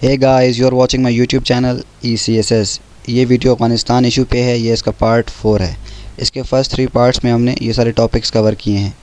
Hey guys, you are watching my YouTube channel ECSS। ये video Afghanistan issue पे है। ये इसका पार्ट 4 है। इसके फर्स्ट 3 पार्ट्स में हमने ये सारे टॉपिक्स कवर किए हैं।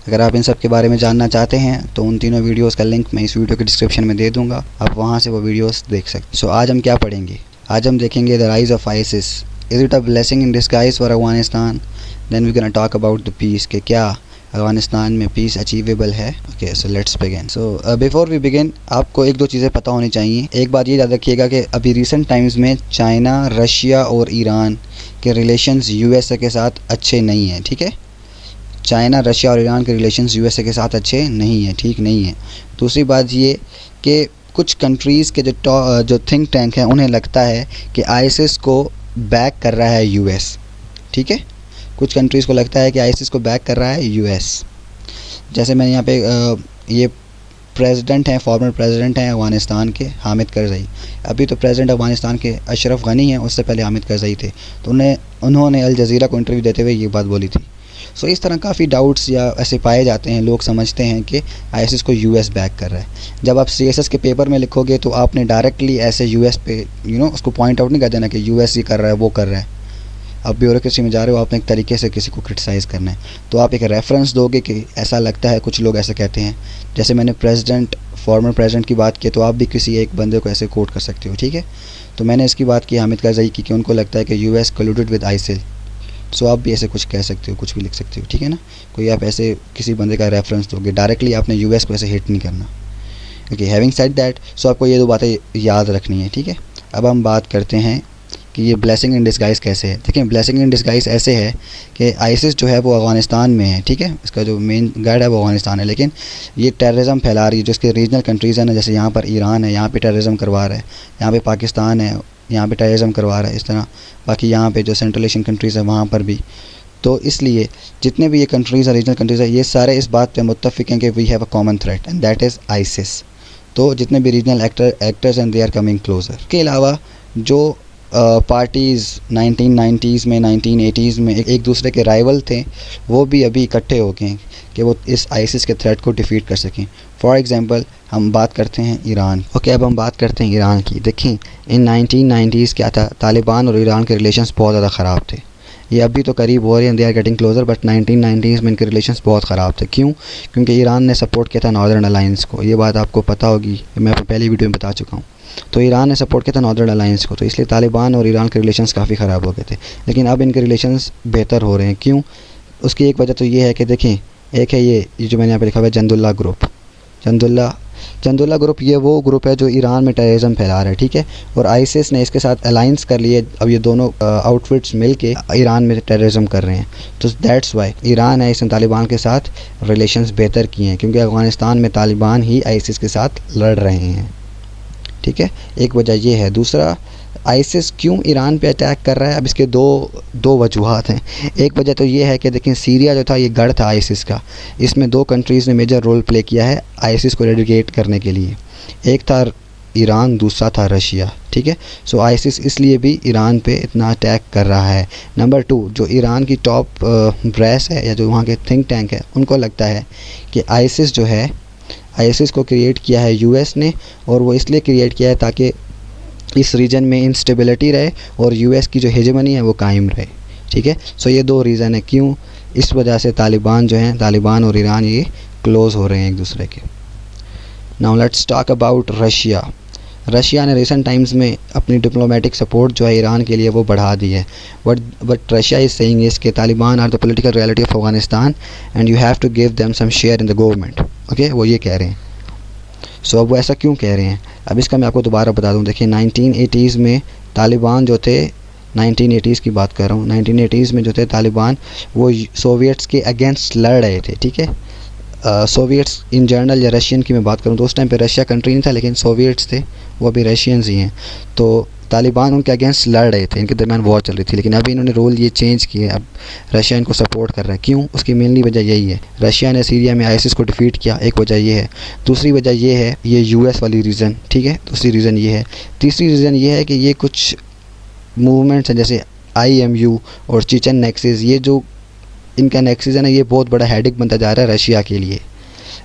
अगर आप इन सब के बारे में जानना चाहते हैं तो उन तीनों वीडियोस का लिंक मैं इस वीडियो के डिस्क्रिप्शन में दे दूँगा, आप वहाँ से वो वीडियोस देख सकते। सो आज हम क्या पढ़ेंगे? आज हम देखेंगे the rise of ISIS, is it a blessing in disguise for Afghanistan. Then we gonna talk about the peace, कि क्या अफ़गानिस्तान में पीस अचीवेबल है। Okay, so let's begin. So before we begin, आपको एक दो चीज़ें पता होनी चाहिए। एक बात ये याद रखिएगा कि अभी रिसेंट टाइम्स में चाइना, रशिया और ईरान के रिलेशंस USA के साथ अच्छे नहीं हैं। ठीक है, चाइना, रशिया और ईरान के रिलेशंस USA के साथ अच्छे नहीं हैं, ठीक नहीं है। दूसरी बात ये कि कुछ कंट्रीज़ के जो थिंक टैंक हैं उन्हें लगता है कि आईसिस को बैक कर रहा है US। ठीक है, कुछ कंट्रीज़ को लगता है कि आईसिस को बैक कर रहा है US। जैसे मैंने यहाँ पे ये प्रेसिडेंट हैं, फॉर्मर प्रेसिडेंट हैं अफ़गानिस्तान के, हामिद करज़ई। अभी तो प्रेसिडेंट अफ़गानिस्तान के अशरफ गनी हैं, उससे पहले हामिद करज़ई थे। तो उन्होंने अल जज़ीरा को इंटरव्यू देते हुए ये बात बोली थी। सो इस तरह काफ़ी डाउट्स या ऐसे पाए जाते हैं। लोग समझते हैं कि आईसिस को US बैक कर रहा है। जब आप CSS के पेपर में लिखोगे तो आपने डायरेक्टली ऐसे US पे उसको पॉइंट आउट नहीं कर देना कि US ये कर रहा है, वो कर रहा है। आप ब्यूरोक्रेसी में जा रहे हो, आपने एक तरीके से किसी को क्रिटिसाइज़ करना है, तो आप एक रेफरेंस दोगे कि ऐसा लगता है, कुछ लोग ऐसे कहते हैं। जैसे मैंने फॉर्मर प्रेसिडेंट की बात की, तो आप भी किसी एक बंदे को ऐसे कोट कर सकते हो। ठीक है, तो मैंने इसकी बात की हामिद करज़ई की कि उनको लगता है कि US कोलूडेड विद आईसिल। सो आप भी ऐसे कुछ कह सकते हो, कुछ भी लिख सकते हो। ठीक है ना, कोई आप ऐसे किसी बंदे का रेफरेंस दोगे, डायरेक्टली आपने US को ऐसे हिट नहीं करना। ओके, हैविंग सेड दैट, सो आपको ये दो बातें याद रखनी है। ठीक है, अब हम बात करते हैं कि ये ब्लेसिंग इन डिस्गाइज़ कैसे है। देखिए, ब्लेसिंग इन डिस्गाइज़ ऐसे है कि आईसिस जो है वो अफ़गानिस्तान में है। ठीक है, इसका जो मेन गढ़ है वो अफ़गानिस्तान है, लेकिन ये टेररिज्म फैला रही है। जो इसके रीजनल कंट्रीज़ हैं ना, जैसे यहाँ पर ईरान है, यहाँ पे टेररिज्म करवा रहा है। यहाँ पे पाकिस्तान है, यहाँ पे टेररिज्म करवा रहा है। इस तरह बाकी यहाँ पे जो सेंट्रल एशियन कंट्रीज़ हैं वहाँ पर भी। तो इसलिए जितने भी ये कंट्रीज़ हैं, रीजनल कंट्रीज़ हैं, ये सारे इस बात पे मुत्तफ़िक़ हैं कि we have a common threat and that is ISIS. तो जितने भी regional actors and they are coming closer. के अलावा जो पार्टीज़ 1990s में, 1980s में एक दूसरे के राइवल थे, वो भी अभी इकट्ठे हो गए हैं कि वो इस आईसिस के थ्रेट को डिफीट कर सकें। फॉर एग्ज़ाम्पल हम बात करते हैं ईरान। ओके, अब हम बात करते हैं ईरान की। देखें, इन 1990s क्या था, तालिबान और ईरान के रिलेशंस बहुत ज़्यादा ख़राब थे। ये अभी तो करीब हो रहे हैं, they are getting closer, but 1990s में इनके रिलेशंस बहुत ख़राब थे। क्यों? क्योंकि ईरान ने सपोर्ट किया था नॉर्दर्न अलायंस को। ये बात आपको पता होगी, मैं अपनी पहली वीडियो में बता चुका हूँ। तो ईरान ने सपोर्ट किया था नॉर्दर्न अलायंस को, तो इसलिए तालिबान और ईरान के रिलेशंस काफ़ी ख़राब हो गए थे। लेकिन अब इनके रिलेशंस बेहतर हो रहे हैं। क्यों? उसकी एक वजह तो ये है कि देखें, एक है ये जो मैंने यहाँ पे लिखा हुआ है जंदुल्ला ग्रुप। जंदुल्ला ग्रुप ये वो ग्रुप है जो ईरान में टेररिज्म फैला रहा है। ठीक है, और आईसिस ने इसके साथ अलायंस कर लिए। अब ये दोनों आउटफिट्स मिल के ईरान में टेररिज्म कर रहे हैं। तो दैट्स वाई ईरान है इसने तालिबान के साथ रिलेशंस बेहतर किए हैं, क्योंकि अफ़गानिस्तान में तालिबान ही आईसिस के साथ लड़ रहे हैं। ठीक है, एक वजह ये है। दूसरा, आईसिस क्यों ईरान पे अटैक कर रहा है, अब इसके दो वजूहात हैं। एक वजह तो ये है कि देखें, सीरिया जो था ये गढ़ था आईसिस का। इसमें 2 कंट्रीज़ ने मेजर रोल प्ले किया है आईसिस को रेडिकेट करने के लिए। एक था ईरान, दूसरा था रशिया। ठीक है, सो आईसिस इसलिए भी ईरान पे इतना अटैक कर रहा है। नंबर 2, जो ईरान की टॉप ब्रेस है या जो वहाँ के थिंक टैंक है, उनको लगता है कि आईसिस जो है, आईसिस को क्रिएट किया है US ने, और वो इसलिए क्रिएट किया है ताकि इस रीजन में इंस्टेबिलिटी रहे और US की जो हेजेमनी है वो कायम रहे। ठीक है, सो ये 2 रीज़न है क्यों इस वजह से तालिबान जो हैं, तालिबान और ईरान ये क्लोज़ हो रहे हैं एक दूसरे के। Now let's talk about Russia. Russia ने रिसेंट टाइम्स में अपनी डिप्लोमेटिक सपोर्ट जो है ईरान के लिए वो बढ़ा दी है। बट रशिया इज़ सेइंग इस के Taliban are the political reality of Afghanistan and you have to give them some share in the government. Okay, वो ये कह रहे हैं। सो अब वो ऐसा क्यों कह रहे हैं, अब इसका मैं आपको दोबारा बता दूं। देखिए, 1980s में तालिबान जो थे, 1980s की बात कर रहा हूँ, 1980s में जो थे तालिबान, वो सोवियट्स के अगेंस्ट लड़ रहे थे। ठीक है, सोवियट्स इन जनरल या रशियन की मैं बात करूँ तो उस टाइम पे रशिया कंट्री नहीं था, लेकिन सोवियट्स थे, वो अभी रशियंस ही हैं। तो तालिबान उनके अगेंस्ट लड़ रहे थे, इनके दरमियान वॉर चल रही थी। लेकिन अभी इन्होंने रोल ये चेंज किए, अब रशिया इनको सपोर्ट कर रहा है। क्यों? उसकी मेनली वजह यही है, रशिया ने सीरिया में आईसिस को डिफीट किया, एक वजह ये है। दूसरी वजह ये है, ये US वाली रीज़न। ठीक है, दूसरी रीज़न ये है। तीसरी रीज़न ये है कि ये कुछ मूवमेंट्स हैं जैसे IMU और चेचन नेक्सिस, ये जो इनका नेक्सिस है ना, ये बहुत बड़ा हेडेक बनता जा रहा है रशिया के लिए।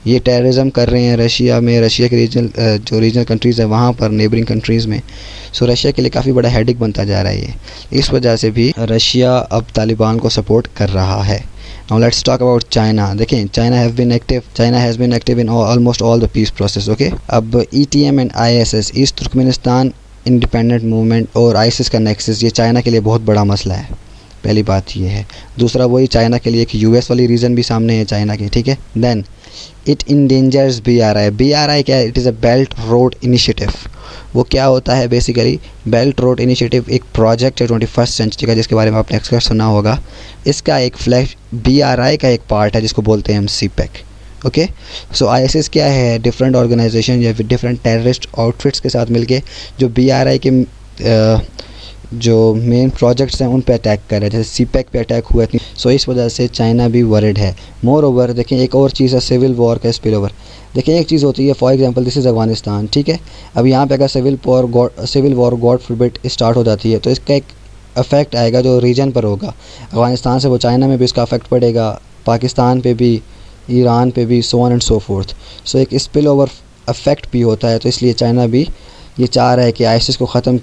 ये टेररिज्म कर रहे हैं रशिया में, रशिया के जो रीजनल कंट्रीज़ है वहाँ पर, नेबरिंग कंट्रीज़ में। सो रशिया के लिए काफ़ी बड़ा हेडेक बनता जा रहा है ये। इस वजह से भी रशिया अब तालिबान को सपोर्ट कर रहा है। Now let's talk about China. देखें, China has been active in almost all the peace process. Okay, अब ETM and ISS, east Turkmenistan independent movement और आईएसएस का नेक्सस, ये चाइना के लिए बहुत बड़ा मसला है। पहली बात ये है। दूसरा, वही चाइना के लिए एक यूएस वाली रीज़न भी सामने है चाइना की, ठीक है। Then it endangers BRI। BRI क्या है? It is a belt road initiative. वो क्या होता है बेसिकली? बेल्ट रोड इनिशिएटिव एक प्रोजेक्ट है 21st सेंचुरी का, जिसके बारे में आपने अक्सर सुना होगा। इसका एक फ्लैश BRI का एक पार्ट है जिसको बोलते हैं हम CPEC। ओके, सो ISIS क्या है? डिफरेंट ऑर्गेनाइजेशन या फिर डिफरेंट टेररिस्ट आउटफिट्स के साथ मिलके जो BRI के जो मेन प्रोजेक्ट्स हैं उन पे अटैक कर रहे हैं, जैसे CPEC पे अटैक हुआ था। सो इस वजह से चाइना भी वरिड है। मोर ओवर देखें, एक और चीज़ है सिविल वॉर का स्पिल ओवर। देखें, एक चीज़ होती है, for example this is Afghanistan, ठीक है। अब यहाँ पे अगर civil war God forbid start हो जाती है तो इसका एक अफेक्ट आएगा जो रीजन पर होगा। अफगानिस्तान से वो चाइना में भी इसका अफेक्ट पड़ेगा, पाकिस्तान पे भी, ईरान पे भी, so on and so forth. So एक स्पिल ओवर अफेक्ट भी होता है। तो इसलिए चाइना भी ये चाह रहा है कि ISIS को ख़त्म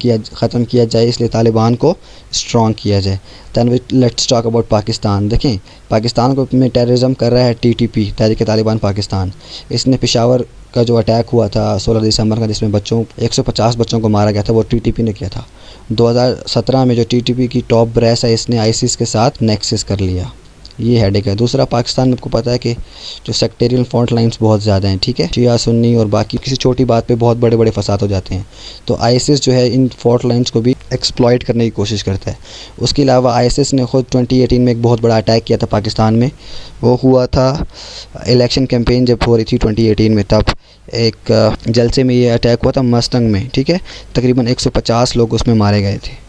किया जाए, इसलिए तालिबान को स्ट्रॉन्ग किया जाए। Then let's talk about Pakistan. देखें, पाकिस्तान को में टेररिज्म कर रहा है TTP, तहरीक तालिबान पाकिस्तान। इसने पेशावर का जो अटैक हुआ था 16 दिसंबर का, जिसमें 150 बच्चों को मारा गया था, वो TTP ने किया था। 2017 में जो TTP की टॉप ब्रेस है, इसने ISIS के साथ नेक्सस कर लिया। ये हेडेक है। दूसरा, पाकिस्तान में आपको पता है कि जो सेक्टेरियन फॉल्ट लाइंस बहुत ज़्यादा हैं, ठीक है। शिया सुन्नी और बाकी किसी छोटी बात पे बहुत बड़े बड़े फसाद हो जाते हैं। तो ISIS जो है इन फॉल्ट लाइंस को भी एक्सप्लॉइट करने की कोशिश करता है। उसके अलावा ISIS ने ख़ुद 2018 में एक बहुत बड़ा अटैक किया था पाकिस्तान में। वो हुआ था इलेक्शन कैंपेन जब हो रही थी 2018 में, तब एक जलसे में ये अटैक हुआ था मस्तंग में, ठीक है। तकरीबन 150 लोग उसमें मारे गए थे।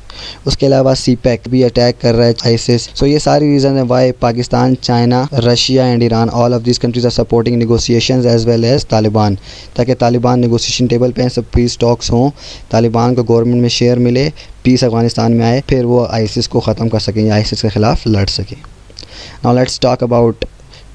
उसके अलावा CPEC भी अटैक कर रहा है ISIS। सो ये सारी रीज़न है why Pakistan, China, Russia and Iran, all of this countries are supporting negotiations as well as Taliban, ताकि तालिबान नेगोशिएशन टेबल पे सब पीस टॉक्स हों, तालिबान को गवर्नमेंट में शेयर मिले, पीस अफगानिस्तान में आए, फिर वो ISIS को ख़त्म कर सकें या ISIS के ख़िलाफ़ लड़ सकें। Now let's talk about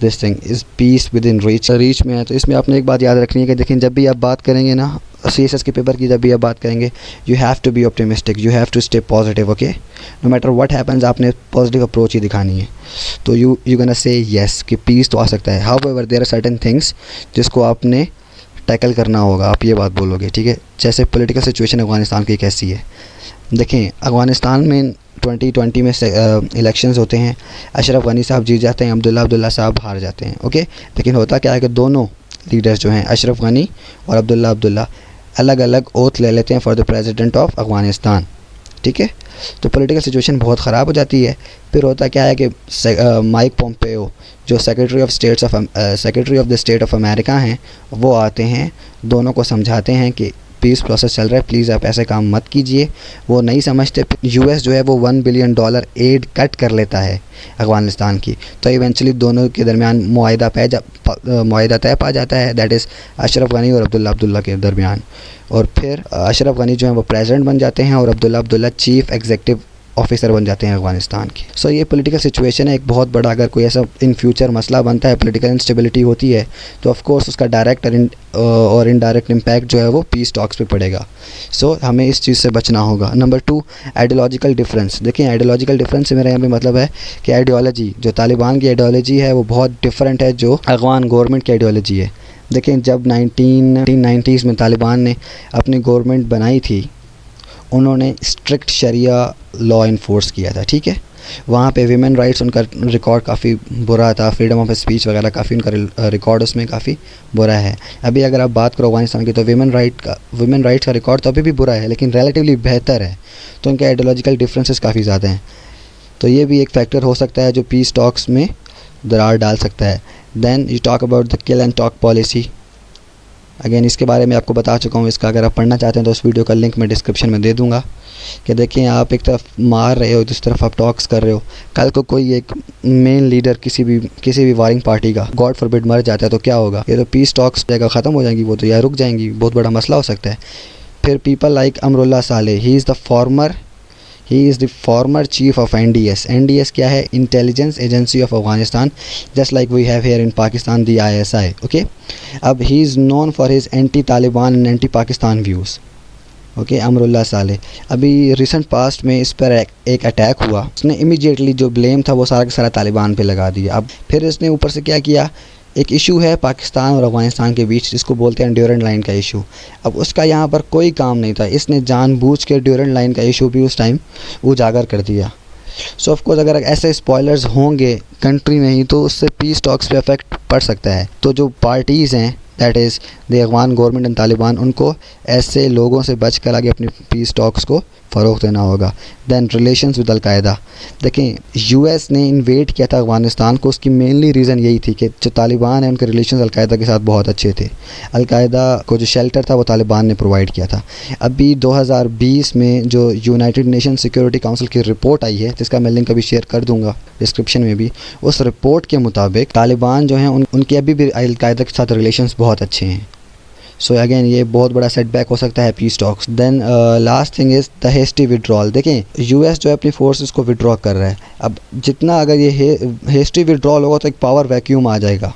this thing, is peace with in reach में है। तो इसमें आपने एक बात याद रखनी है कि देखें, जब भी आप बात करेंगे ना CSS के पेपर की, जब भी आप बात करेंगे, you have to be optimistic, you have to stay positive. Okay, no matter what happens, आपने पॉजिटिव अप्रोच ही दिखानी है। तो यू गोना से येस कि पीस तो आ सकता है। However there are certain things जिसको आपने टैकल करना होगा, आप ये बात बोलोगे, ठीक है। जैसे पॉलिटिकल सिचुएशन अफगानिस्तान की कैसी है। देखें, अफगानिस्तान में 2020 में इलेक्शंस होते हैं, अशरफ गनी साहब जीत जाते हैं, अब्दुल्ला साहब हार जाते हैं। ओके, लेकिन होता क्या है कि दोनों लीडर्स जो हैं, अशरफ गनी और अब्दुल्ला अलग अलग ओथ ले लेते हैं for the president of Afghanistan, ठीक है। तो पॉलिटिकल सिचुएशन बहुत ख़राब हो जाती है। फिर होता क्या है कि माइक पोम्पेओ जो secretary of the state of America हैं, वो आते हैं, दोनों को समझाते हैं कि पीस प्रोसेस चल रहा है, प्लीज़ आप ऐसे काम मत कीजिए। वो नहीं समझते। US जो है वो $1 बिलियन एड कट कर लेता है अफगानिस्तान की। तो इवेंचुअली दोनों के दरमियान मुआहिदा तय पा जाता है, दैट इज़ अशरफ गनी और अब्दुल्ला के दरमियान। और फिर अशरफ गनी जो है वो प्रेसिडेंट बन जाते हैं और अब्दुल्ला चीफ एग्जीक्यूटिव ऑफिसर बन जाते हैं अफगानिस्तान की। सो ये पॉलिटिकल सिचुएशन है एक बहुत बड़ा। अगर कोई ऐसा इन फ्यूचर मसला बनता है, पॉलिटिकल इंस्टेबिलिटी होती है, तो ऑफ कोर्स उसका डायरेक्ट और इनडायरेक्ट इम्पैक्ट जो है वो पीस टॉक्स पे पड़ेगा। सो हमें इस चीज़ से बचना होगा। Number 2, ideological difference. देखिए, आइडियोलॉजिकल डिफरेंस से मेरा यहाँ पे मतलब है कि आइडियोलॉजी जो तालिबान की आइडियोलॉजी है वो बहुत डिफरेंट है जो अफगान गवर्नमेंट की आइडियोलॉजी है। देखें, जब 1990s में तालिबान ने अपनी गवर्नमेंट बनाई थी, उन्होंने स्ट्रिक्ट शरिया लॉ इन्फोर्स किया था, ठीक है। वहाँ पे विमेन राइट्स उनका रिकॉर्ड काफ़ी बुरा था, फ्रीडम ऑफ स्पीच वगैरह काफ़ी उनका रिकॉर्ड उसमें काफ़ी बुरा है। अभी अगर आप बात करो अफगानिस्तान की, तो विमेन राइट्स का रिकॉर्ड तो अभी भी बुरा है, लेकिन रिलेटिवली बेहतर है। तो उनके आइडियोलॉजिकल डिफरेंसेस काफ़ी ज़्यादा हैं। तो ये भी एक फैक्टर हो सकता है जो पीस टॉक्स में दरार डाल सकता है। Then you talk about the kill and talk policy. Again इसके बारे में आपको बता चुका हूँ। इसका अगर आप पढ़ना चाहते हैं तो उस वीडियो का लिंक मैं डिस्क्रिप्शन में दे दूँगा। कि देखिए, आप एक तरफ मार रहे हो, दूसरी तरफ आप टॉक्स कर रहे हो। कल को कोई एक मेन लीडर किसी भी वारिंग पार्टी का गॉड फॉरबिड मर जाता है तो क्या होगा? ये तो पीस टॉक्स जगह ख़त्म हो जाएंगी, वो तो या रुक जाएंगी, बहुत बड़ा मसला हो सकता है। फिर people like Amrullah Saleh, he is he is the former chief of NDS। NDS क्या है? Intelligence agency of Afghanistan, just like we have here in Pakistan the ISI। Okay, अब he is known for his anti Taliban and anti Pakistan views. Okay, Amrullah Saleh, अभी recent past में इस पर एक attack हुआ, उसने इमीडिएटली जो ब्लेम था वो सारा का सारा तालिबान पे लगा दिया। अब फिर इसने ऊपर से क्या किया, एक इशू है पाकिस्तान और अफगानिस्तान के बीच जिसको बोलते हैं ड्यूरेंट लाइन का इशू। अब उसका यहाँ पर कोई काम नहीं था, इसने जानबूझ के ड्यूरेंट लाइन का इशू भी उस टाइम उजागर कर दिया। सो ऑफ कोर्स अगर ऐसे स्पॉयलर्स होंगे कंट्री में ही तो उससे पीस टॉक्स पे इफेक्ट पड़ सकता है। तो जो पार्टीज़ हैं that is the Afghan government and Taliban, उनको ऐसे लोगों से बच कर आगे अपनी पीस टॉक्स को फ़रोग़ देना होगा। दैन रिलेशंस विद अलकायदा, देखें US ने इन्वेड किया था अफ़गानिस्तान को, उसकी मेनली रीज़न यही थी कि जो तालिबान है उनके रिलेशंस अलकायदा के साथ बहुत अच्छे थे। अलकायदा को जो शेल्टर था वो तालिबान ने प्रोवाइड किया था। अभी 2020 में जो यूनाइटेड नेशन सिक्योरिटी काउंसिल की रिपोर्ट आई है, जिसका मैं लिंक अभी शेयर कर दूँगा डिस्क्रिप्शन में भी, उस रिपोर्ट के मुताबिक तालिबान जो हैं उनके अभी भी अलकायदा के साथ रिलेशंस बहुत अच्छे हैं। सो अगेन ये बहुत बड़ा सेटबैक हो सकता है peace talks. Then last thing is the hasty withdrawal. देखें US जो है अपनी फोर्सेस को विड्रॉ कर रहा है। अब जितना अगर ये हेस्टी विड्रॉल होगा तो एक पावर वैक्यूम आ जाएगा,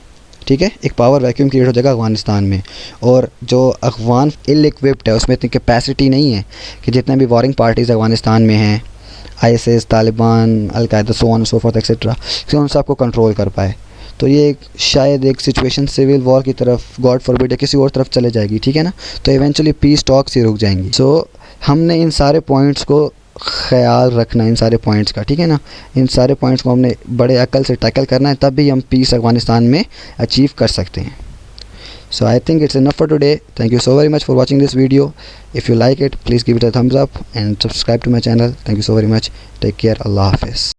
ठीक है, एक पावर वैक्यूम क्रिएट हो जाएगा अफगानिस्तान में। और जो अफगान इल इक्विप्ड है उसमें इतनी कैपेसिटी नहीं है कि जितने भी वॉरिंग पार्टीज़ अफगानिस्तान में हैं, ISIS, Taliban, al Qaeda, so on so fourth etcetera, उन सबको कंट्रोल कर पाए। तो ये शायद एक सिचुएशन सिविल वॉर की तरफ, गॉड फॉरबिड, या किसी और तरफ चले जाएगी, ठीक है ना। तो इवेंचुअली पीस टॉक्स ही रुक जाएंगी। सो हमने इन सारे पॉइंट्स को ख्याल रखना, इन सारे पॉइंट्स का, ठीक है ना। इन सारे पॉइंट्स को हमने बड़े अकल से टैकल करना है, तब भी हम पीस अफगानिस्तान में अचीव कर सकते हैं। So I think it's enough for today. Thank you so very much for watching this video. If you like it, please give it a thumbs up and subscribe to my channel. Thank you so very much. Take care. Allah Hafiz.